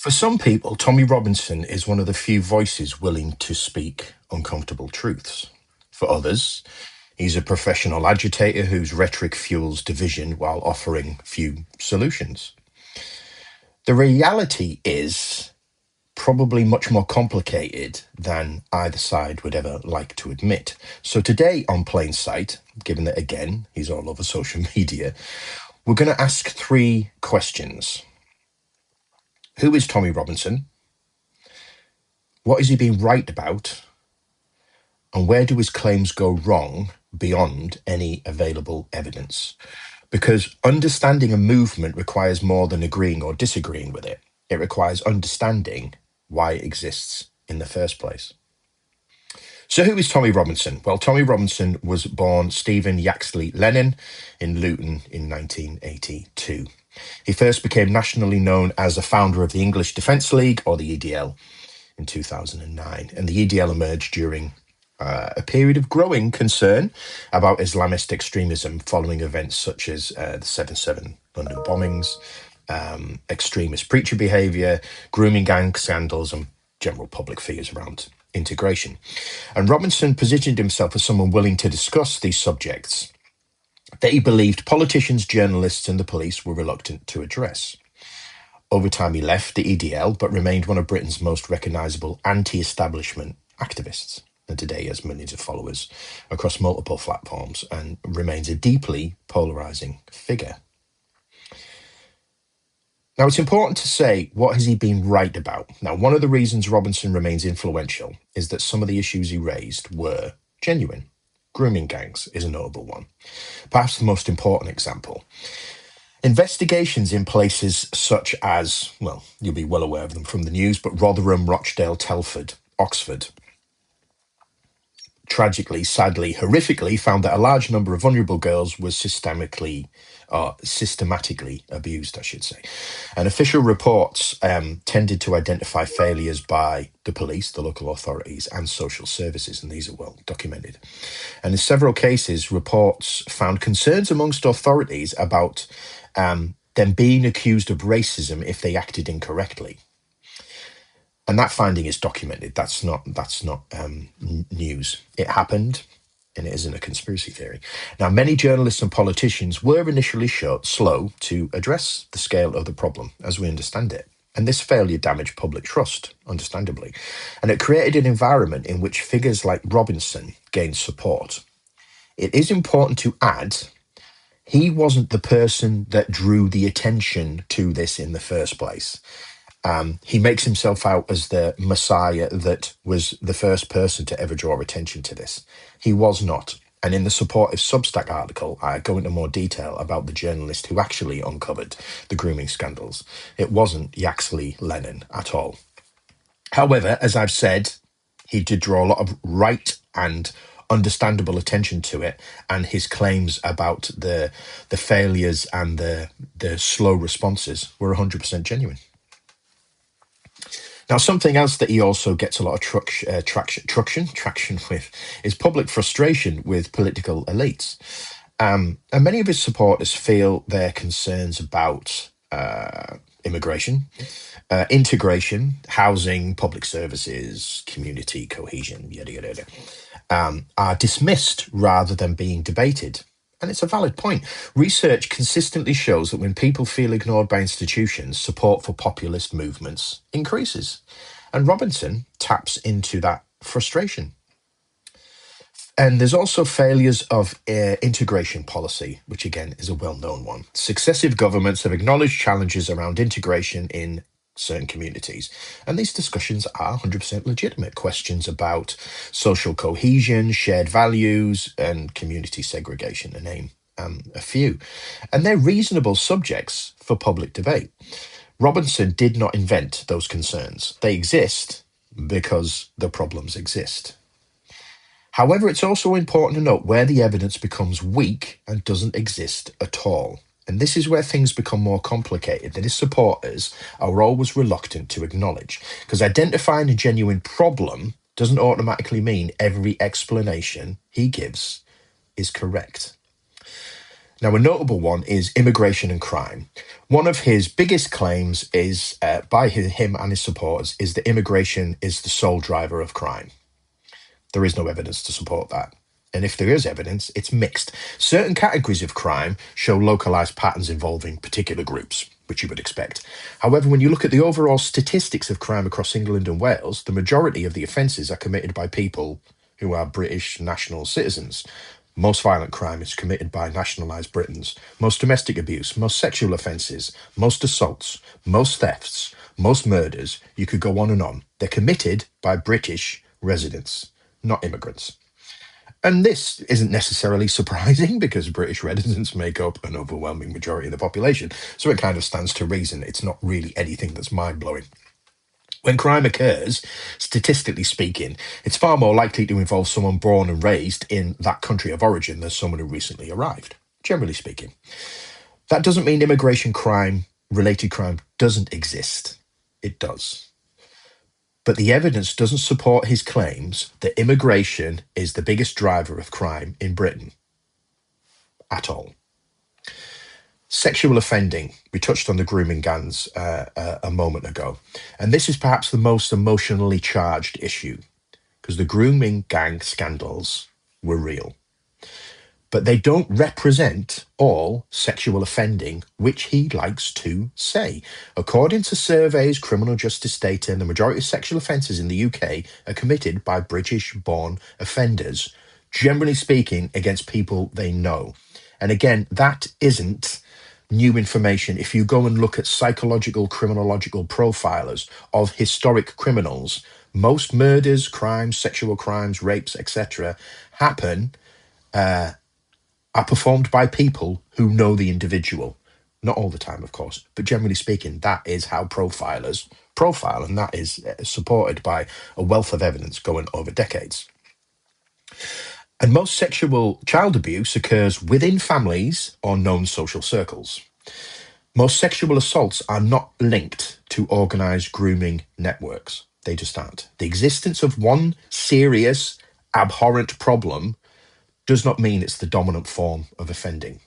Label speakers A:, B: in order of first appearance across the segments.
A: For some people, Tommy Robinson is one of the few voices willing to speak uncomfortable truths. For others, he's a professional agitator whose rhetoric fuels division while offering few solutions. The reality is probably much more complicated than either side would ever like to admit. So today on Plain Sight, given that again, he's all over social media, we're going to ask three questions. Who is Tommy Robinson? What is he being right about? And where do his claims go wrong beyond any available evidence? Because understanding a movement requires more than agreeing or disagreeing with it. It requires understanding why it exists in the first place. So who is Tommy Robinson? Well, Tommy Robinson was born Stephen Yaxley Lennon in Luton in 1982. He first became nationally known as a founder of the English Defence League, or the EDL, in 2009. And the EDL emerged during a period of growing concern about Islamist extremism following events such as the 7/7 London bombings, extremist preacher behaviour, grooming gang scandals, and general public fears around integration. And Robinson positioned himself as someone willing to discuss these subjects that he believed politicians, journalists, and the police were reluctant to address. Over time, he left the EDL, but remained one of Britain's most recognisable anti-establishment activists. And today he has millions of followers across multiple platforms and remains a deeply polarising figure. Now, it's important to say, what has he been right about? Now, one of the reasons Robinson remains influential is that some of the issues he raised were genuine. Grooming gangs is a notable one, perhaps the most important example. Investigations in places such as, well, you'll be well aware of them from the news, but Rotherham, Rochdale, Telford, Oxford, tragically, sadly, horrifically found that a large number of vulnerable girls were systematically abused, I should say. And official reports tended to identify failures by the police, the local authorities, and social services, and these are well documented. And in several cases, reports found concerns amongst authorities about them being accused of racism if they acted incorrectly. And that finding is documented. That's not news. It happened, and it isn't a conspiracy theory. Now, many journalists and politicians were initially slow to address the scale of the problem as we understand it. And this failure damaged public trust, understandably. And it created an environment in which figures like Robinson gained support. It is important to add, he wasn't the person that drew the attention to this in the first place. He makes himself out as the messiah that was the first person to ever draw attention to this. He was not. And in the supportive Substack article, I go into more detail about the journalist who actually uncovered the grooming scandals. It wasn't Yaxley Lennon at all. However, as I've said, he did draw a lot of right and understandable attention to it, and his claims about the failures and the slow responses were 100% genuine. Now, something else that he also gets a lot of traction with is public frustration with political elites. And many of his supporters feel their concerns about immigration, integration, housing, public services, community cohesion, yada, yada, yada, are dismissed rather than being debated. And it's a valid point. Research consistently shows that when people feel ignored by institutions, support for populist movements increases. And Robinson taps into that frustration. And there's also failures of integration policy, which again is a well-known one. Successive governments have acknowledged challenges around integration in certain communities. And these discussions are 100% legitimate. Questions about social cohesion, shared values, and community segregation, to name a few. And they're reasonable subjects for public debate. Robinson did not invent those concerns. They exist because the problems exist. However, it's also important to note where the evidence becomes weak and doesn't exist at all. And this is where things become more complicated that his supporters are always reluctant to acknowledge. Because identifying a genuine problem doesn't automatically mean every explanation he gives is correct. Now, a notable one is immigration and crime. One of his biggest claims is, by him and his supporters, is that immigration is the sole driver of crime. There is no evidence to support that. And if there is evidence, it's mixed. Certain categories of crime show localized patterns involving particular groups, which you would expect. However, when you look at the overall statistics of crime across England and Wales, the majority of the offences are committed by people who are British national citizens. Most violent crime is committed by nationalised Britons. Most domestic abuse, most sexual offences, most assaults, most thefts, most murders, you could go on and on. They're committed by British residents, not immigrants. And this isn't necessarily surprising because British residents make up an overwhelming majority of the population. So it kind of stands to reason it's not really anything that's mind-blowing. When crime occurs, statistically speaking, it's far more likely to involve someone born and raised in that country of origin than someone who recently arrived, generally speaking. That doesn't mean immigration crime, related crime, doesn't exist. It does. But the evidence doesn't support his claims that immigration is the biggest driver of crime in Britain at all. Sexual offending. We touched on the grooming gangs a moment ago. And this is perhaps the most emotionally charged issue because the grooming gang scandals were real. But they don't represent all sexual offending, which he likes to say. According to surveys, criminal justice data, and the majority of sexual offences in the UK are committed by British-born offenders, generally speaking, against people they know. And again, that isn't new information. If you go and look at psychological criminological profilers of historic criminals, most murders, crimes, sexual crimes, rapes, etc., happen are performed by people who know the individual. Not all the time, of course, but generally speaking, that is how profilers profile, and that is supported by a wealth of evidence going over decades. And most sexual child abuse occurs within families or known social circles. Most sexual assaults are not linked to organised grooming networks. They just aren't. The existence of one serious, abhorrent problem does not mean it's the dominant form of offending.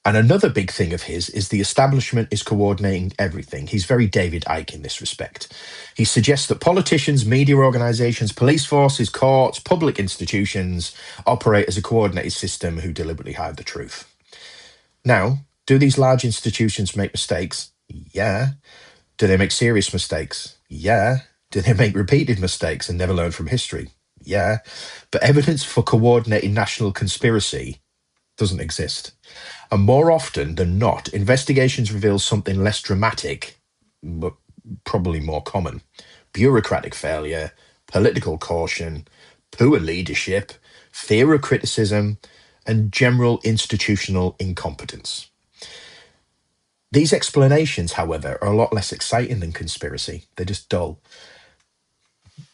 A: And another big thing of his is the establishment is coordinating everything. He's very David Icke in this respect. He suggests that politicians, media organisations, police forces, courts, public institutions operate as a coordinated system who deliberately hide the truth. Now, do these large institutions make mistakes? Yeah. Do they make serious mistakes? Yeah. Do they make repeated mistakes and never learn from history? Yeah. But evidence for coordinated national conspiracy doesn't exist. And more often than not, investigations reveal something less dramatic, but probably more common. Bureaucratic failure, political caution, poor leadership, fear of criticism, and general institutional incompetence. These explanations, however, are a lot less exciting than conspiracy. They're just dull.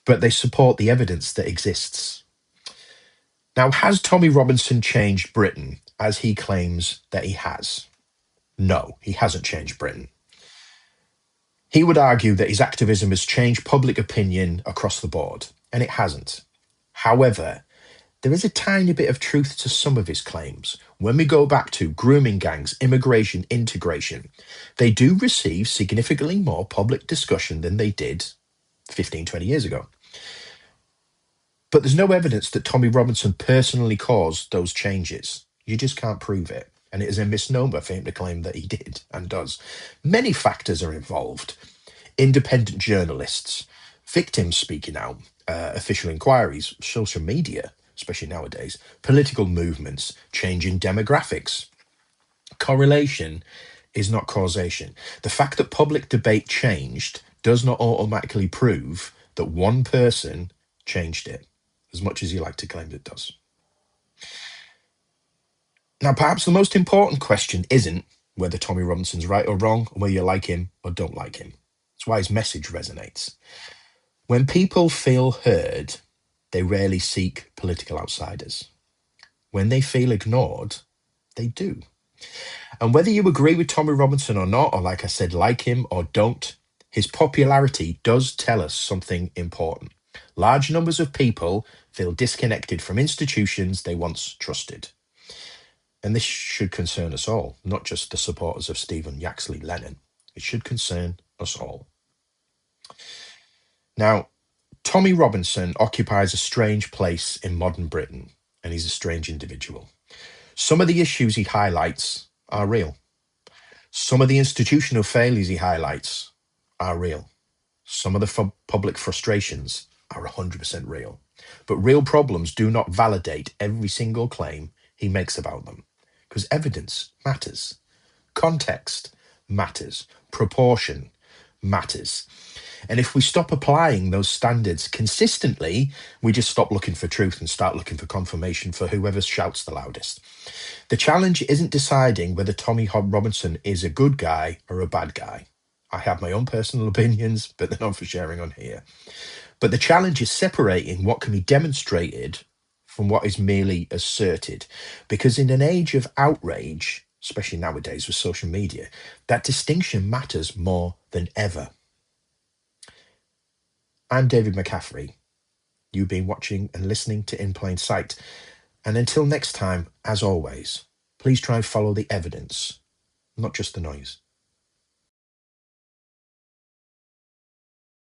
A: But they support the evidence that exists. Now, has Tommy Robinson changed Britain as he claims that he has? No, he hasn't changed Britain. He would argue that his activism has changed public opinion across the board, and it hasn't. However, there is a tiny bit of truth to some of his claims. When we go back to grooming gangs, immigration, integration, they do receive significantly more public discussion than they did 15, 20 years ago. But there's no evidence that Tommy Robinson personally caused those changes. You just can't prove it. And it is a misnomer for him to claim that he did and does. Many factors are involved. Independent journalists, victims speaking out, official inquiries, social media, especially nowadays, political movements, changing demographics. Correlation is not causation. The fact that public debate changed does not automatically prove that one person changed it, as much as you like to claim it does. Now, perhaps the most important question isn't whether Tommy Robinson's right or wrong, or whether you like him or don't like him. It's why his message resonates. When people feel heard, they rarely seek political outsiders. When they feel ignored, they do. And whether you agree with Tommy Robinson or not, or like I said, like him or don't, his popularity does tell us something important. Large numbers of people feel disconnected from institutions they once trusted. And this should concern us all, not just the supporters of Stephen Yaxley Lennon. It should concern us all. Now, Tommy Robinson occupies a strange place in modern Britain, and he's a strange individual. Some of the issues he highlights are real. Some of the institutional failures he highlights are real. Some of the public frustrations are 100% real. But real problems do not validate every single claim he makes about them, because evidence matters. Context matters. Proportion matters. And if we stop applying those standards consistently, we just stop looking for truth and start looking for confirmation for whoever shouts the loudest. The challenge isn't deciding whether Tommy Robinson is a good guy or a bad guy. I have my own personal opinions, but they're not for sharing on here. But the challenge is separating what can be demonstrated from what is merely asserted. Because in an age of outrage, especially nowadays with social media, that distinction matters more than ever. I'm David McCaffrey. You've been watching and listening to In Plain Sight. And until next time, as always, please try and follow the evidence, not just the noise.